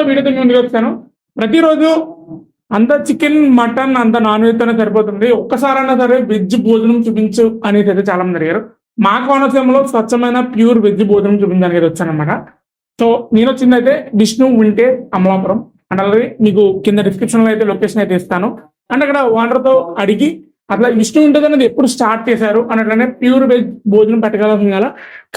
వీడియోతో ముందుకు వచ్చాను. ప్రతిరోజు అంత చికెన్ మటన్ అంత నాన్ వెజ్ తోనే సరిపోతుంది, ఒక్కసారైనా సరే వెజ్ భోజనం చూపించు అనేది అయితే చాలా మంది అడిగారు. మా కోనసీమలో స్వచ్ఛమైన ప్యూర్ వెజ్ భోజనం చూపించడానికి అయితే వచ్చానమాట. సో నేను వచ్చింది అయితే విష్ణు వింటేజ్ అమలాపురం అండ్ అలాగే మీకు కింద డిస్క్రిప్షన్ లో అయితే లొకేషన్ అయితే ఇస్తాను. అండ్ అక్కడ ఓనర్ తో అడిగి అట్లా విష్ణు వింటేజ్ అనేది ఎప్పుడు స్టార్ట్ చేశారు అని అట్లనే ప్యూర్ వెజ్ భోజనం పెట్టగలసిన గల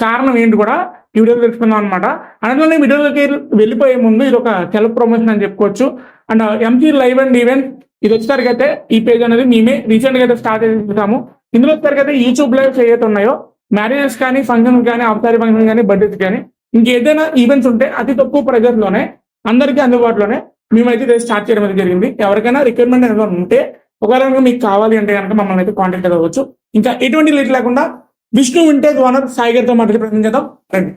కారణం ఏంటి కూడా ఈ వీడియోలో తెలుసుకుందాం అనమాట. అట్లనే వీడియోలోకి వెళ్ళిపోయే ముందు ఇది ఒక సెల్ఫ్ ప్రమోషన్ అని చెప్పుకోవచ్చు. And MG live and event ఇది వచ్చేసరికి అయితే ఈ పేజ్ అనేది మేమే రీసెంట్ గా అయితే స్టార్ట్ చేసాము. ఇందులో వచ్చేసరికి అయితే యూట్యూబ్ లైవ్స్ ఏవైతే ఉన్నాయో మ్యారేజెస్ కానీ ఫంక్షన్స్ కానీ అవతారి ఫంక్షన్ కానీ బర్త్డేస్ కానీ ఇంకేదైనా ఈవెంట్స్ ఉంటే అతి తక్కువ ప్రైజెస్ లోనే అందరికీ అందుబాటులోనే మేమైతే స్టార్ట్ చేయడం అయితే జరిగింది. ఎవరికైనా రిక్వైర్మెంట్ ఏమైనా ఉంటే ఒకవేళ మీకు కావాలి అంటే కనుక మమ్మల్ని అయితే కాంటాక్ట్ అవ్వచ్చు. ఇంకా ఎటువంటి లేట్ లేకుండా విష్ణు వింటేజ్ ఓనర్ సాయి గారితో మాట్లాడి ప్రయత్నం చేద్దాం. రండి.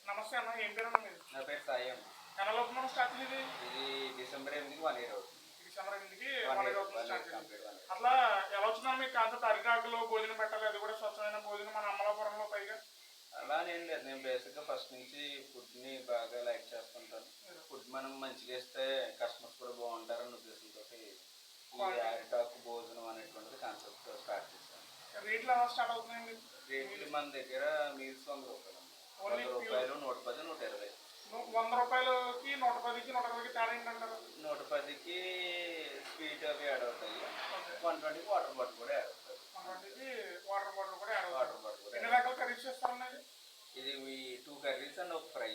నమస్తే అన్న, ఏం పేరు అన్న మీది? నా పేరు సాయి అమ్మ. ఎన్నలోపు మనం స్టార్ట్ చేసేది? ఇది డిసెంబర్ 8కి 1 year అవుతుంది. డిసెంబర్ 8కి 1 year అవుతుంది స్టార్ట్ చేసి. అట్లా ఎలా వచ్చిందా మీకు కాన్సెప్ట్? అరిటాకులో భోజనం పెట్టాలి, అది కూడా స్వచ్ఛమైన భోజనం మన అమలాపురంలో పైగా. అలా నేను లేదు, నేను బేసిక్గా ఫస్ట్ నుంచి ఫుడ్ని బాగా లైక్ చేస్తుంటాను. ఫుడ్ మనం మంచిగా ఇస్తే కస్టమర్స్ కూడా బాగుంటారని ఉద్దేశంతో ఈ అరిటాకు భోజనం అనేటువంటిది కాన్సెప్ట్ స్టార్ట్ చేశాను. రేట్లు ఎలా స్టార్ట్ అవుతున్నాయండి? రేట్లు మన దగ్గర మీల్స్ 100 రూపాయలు, 100 రూపాయలు, 110, 120. 100 రూపాయలకి 110కి 120కి తేడా ఏంటంటారు? 110కి స్వీట్ అవి యాడ్ అవుతాయి, 120కి వాటర్ బాటిల్ కూడా యాడ్ అవుతాయి. 120కి వాటర్ బాటిల్ కూడా యాడ్ వాటర్ అవుతుంది. బాటిల్ కూడా ఎన్ని రకాల కర్రీస్ చేస్తారన్నది? ఇది 2 కర్రీస్ అండ్ ఒక ఫ్రై.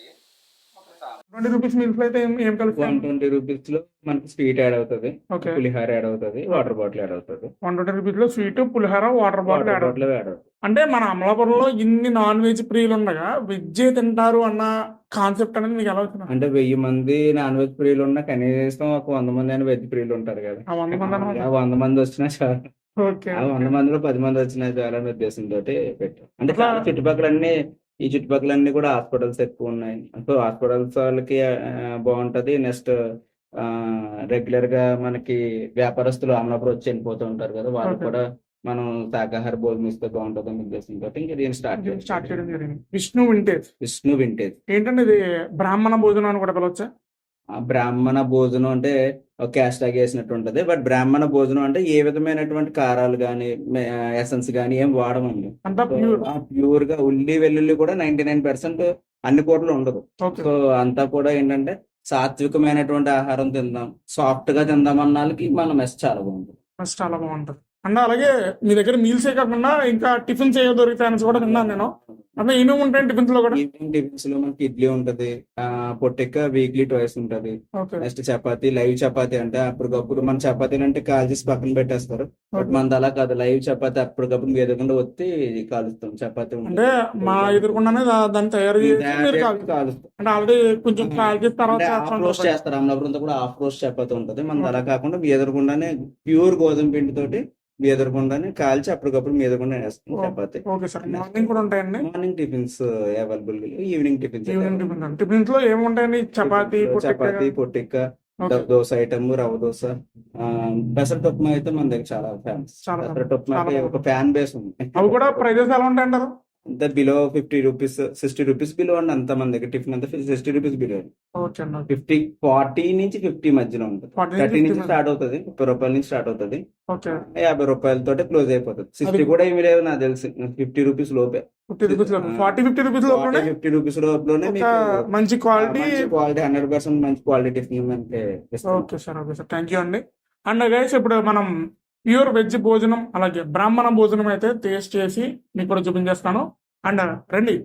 20 రూపీస్ మీల్స్ అయితే ఏం కలుపుతాం? 120 రూపీస్ లో మనకి స్వీట్ యాడ్ అవుతుంది, పులిహార యాడ్ అవుతుంది, వాటర్ బాటిల్ యాడ్ అవుతుంది. 120 రూపీస్ లో స్వీట్, పులిహార, వాటర్ బాటిల్ యాడ్ అవుతుంది. యాడ్ అవుతుంది. అంటే మన అమలాపురంలో ఇన్ని నాన్ వెజ్ ప్రియులు ఉండగా వెజ్ తింటారు అన్న కాన్సెప్ట్ అనేది మీకు ఎలా వచ్చింది? అంటే 1000 మంది నాన్ వెజ్ ప్రియులు ఉన్న కనీసం ఒక 100 మంది అయినా వెజ్ ప్రియులు ఉంటారు కదా. ఆ 100 మంది అన్నమాట. 100 మంది వచ్చినా చాలు. ఓకే. ఆ 100 మందిలో 10 మంది వచ్చినా చాలా ఉద్దేశంతో పెట్టాం. అంటే చాలా చుట్టుపక్కలన్నీ ఈ చుట్టుపక్కలన్నీ కూడా హాస్పిటల్స్ ఎక్కువ ఉన్నాయి. సో హాస్పిటల్స్ వాళ్ళకి బాగుంటది. నెక్స్ట్ రెగ్యులర్ గా మనకి వ్యాపారస్తులు అమలాపురం వచ్చి వెళ్ళిపోతూ ఉంటారు కదా, వాళ్ళు కూడా మనం శాకాహార భోజనం ఇస్తే బాగుంటుంది అనే ఉద్దేశంతో ఇంకా దీన్ని స్టార్ట్ చేయడం జరిగింది. విష్ణు వింటేజ్. విష్ణు వింటేజ్ ఏంటంటే ఇది బ్రాహ్మణ భోజనం అని కూడా పిలవచ్చా? బ్రాహ్మణ భోజనం అంటే ఒక క్యాస్ట్ లాగా వేసినట్టు ఉంటది. బట్ బ్రాహ్మణ భోజనం అంటే ఏ విధమైనటువంటి కారాలు గానీ ఎసెన్స్ గానీ ఏం వాడమండి. ప్యూర్ గా ఉల్లి వెల్లుల్లి కూడా 99% అన్ని కూరలు ఉండదు. సో అంతా కూడా ఏంటంటే సాత్వికమైనటువంటి ఆహారం తిందాం, సాఫ్ట్ గా తిందాం అన్న వాళ్ళకి మన మెస్ చాలా బాగుంటుంది. మెస్ చాలా బాగుంటుంది. అండ్ అలాగే మీ దగ్గర మీల్సే కాకుండా ఇంకా టిఫిన్స్ ఏ దొరుకుతాయని కూడా విన్నాను నేను. అంటే ఏమేమి ఉంటాయి టిఫిన్స్ లో కూడా? ఈవినింగ్ టిఫిన్స్ లో మనకి ఇడ్లీ ఉంటది, పొట్టెక్క వీక్లీ ట్వైస్ ఉంటది. నెక్స్ట్ చపాతీ, లైవ్ చపాతీ అంటే అప్పటికప్పుడు మన చపాతీలు అంటే కాల్ చేసి పక్కన పెట్టేస్తారు. బట్ మనది అలా కాదు, లైవ్ చపాతీ అప్పటికప్పుడు ఎదురుకుండా వచ్చి కాలుస్తాం. చపాతీ అంటే మా ఎదురుకుండానే దాన్ని తయారు కాలుస్తాం. అంటే ఆల్రెడీ కొంచెం కాల్ చేసిన తర్వాత హాఫ్ రోస్ట్ చేస్తారు. అమలాపురంతో కూడా హాఫ్ రోస్ట్ చపాతీ ఉంటది. మనది అలా కాకుండా మీ ఎదురుకుండానే ప్యూర్ గోధుమ పిండి తోటి మీ ఎదురుకుండానే కాల్చి అప్పటికప్పుడు మీ ఎదురుకుండా వేస్తాం చపాతీ. మార్నింగ్ కూడా ఉంటాయండి. Morning tiffins available, evening tiffins. Tiffins లో ఏముంటాయండి? చపాతీ, పొట్టిక్క, దోశ ఐటమ్, రవ్వ దోశ, పెసరట్ ఉప్మా అయితే మన దగ్గర చాలా ఫేమస్. పెసరట్ ఉప్మాకి ఒక ఫ్యాన్ బేస్ ఉంది. అవి కూడా ప్రైజెస్ ఎలా ఉంటాయంటారు? అంత బిలో 50 రూపీస్, 60 రూపీస్ బిలో అండి. అంత మన దగ్గర టిఫిన్ అంతా 60 రూపీస్ బిలో. 40 నుంచి 50 మధ్యలో ఉంటుంది. 30 నుంచి స్టార్ట్ అవుతుంది, 30 రూపాయల నుంచి స్టార్ట్ అవుతుంది, 50 రూపాయలతో క్లోజ్ అయిపోతుంది. 60 కూడా ఏమి లేవు నాకు తెలిసి, 50 రూపీస్ లోపే. 50 రూపీస్ లోపలనే మంచి క్వాలిటీ 100% మంచి క్వాలిటీ టిఫిన్ అంటే. Okay sir, okay sir, thank you అండి. అండ్ గైస్ ఇప్పుడు మనం ప్యూర్ వెజ్ భోజనం అలాగే బ్రాహ్మణ భోజనం అయితే టేస్ట్ చేసి మీకు కూడా చూపించేస్తాను. అండ్ రండి.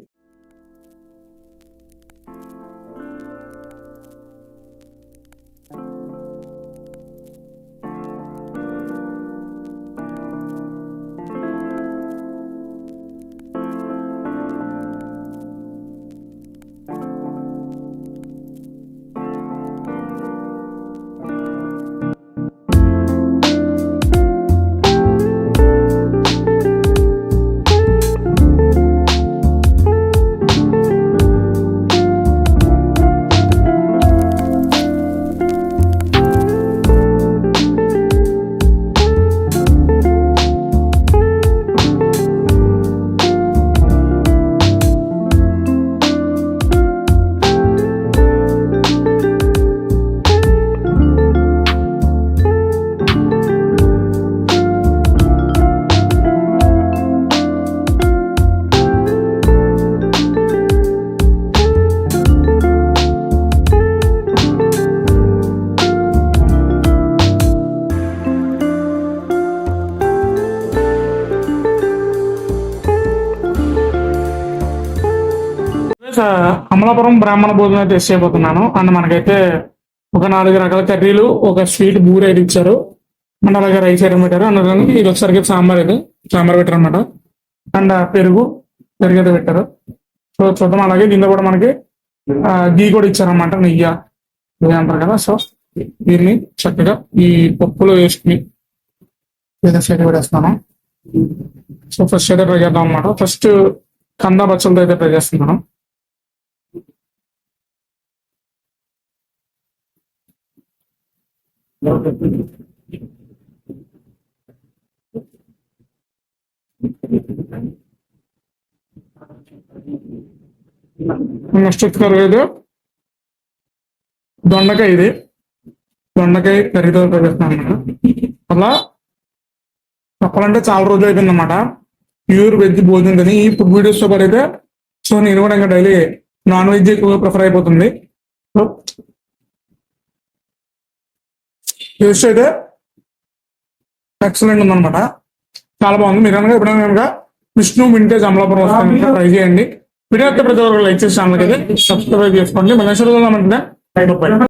అమలాపురం బ్రాహ్మణ భోజనం అయితే టెస్ట్ చేయబోతున్నాను. అండ్ మనకైతే ఒక 4 రకాల కర్రీలు, ఒక స్వీట్ బూర అయితే ఇచ్చారు. అండ్ అలాగే రైస్ ఐటమ్ పెట్టారు. అండ్ ఇది ఒకసారికి సాంబార్ పెట్టారు అనమాట. అండ్ పెరుగు అయితే పెట్టారు. సో చూద్దాం. అలాగే దీంట్లో కూడా మనకి గీ కూడా ఇచ్చారనమాట, నెయ్యి ఇది అంటారు కదా. సో దీన్ని చక్కగా ఈ పప్పులో వేసుకుని సైడ్ పెట్టేస్తున్నాను. సో ఫస్ట్ అయితే ట్రై చేద్దాం అనమాట. ఫస్ట్ కందా బచ్చలతో అయితే ట్రై చేస్తున్నాను. నెక్స్ట్ కర్రీ అయితే దొండకాయ కర్రీతో ట్రై చేస్తున్నాను అనమాట. అలా చెప్పాలంటే చాలా రోజులు అయిపోయింది అనమాట ప్యూర్ వెజ్ భోజనం కానీ ఈ ఫుడ్ వీడియోస్ తో పాటు అయితే. సో నేను కూడా ఇంకా డైలీ నాన్ వెజ్ ఎక్కువగా ప్రిఫర్ అయిపోతుంది. సో టేస్ట్ అయితే ఎక్సలెంట్ ఉందన్నమాట, చాలా బాగుంది. మీరు కనుక ఎప్పుడైనా విష్ణు వింటేజ్ అమలాపురం వస్తాను ట్రై చేయండి. వీడియో అయితే ప్రతి ఒక్కరు లైక్ చేసి ఛానల్ అయితే సబ్స్క్రైబ్ చేసుకోండి. మన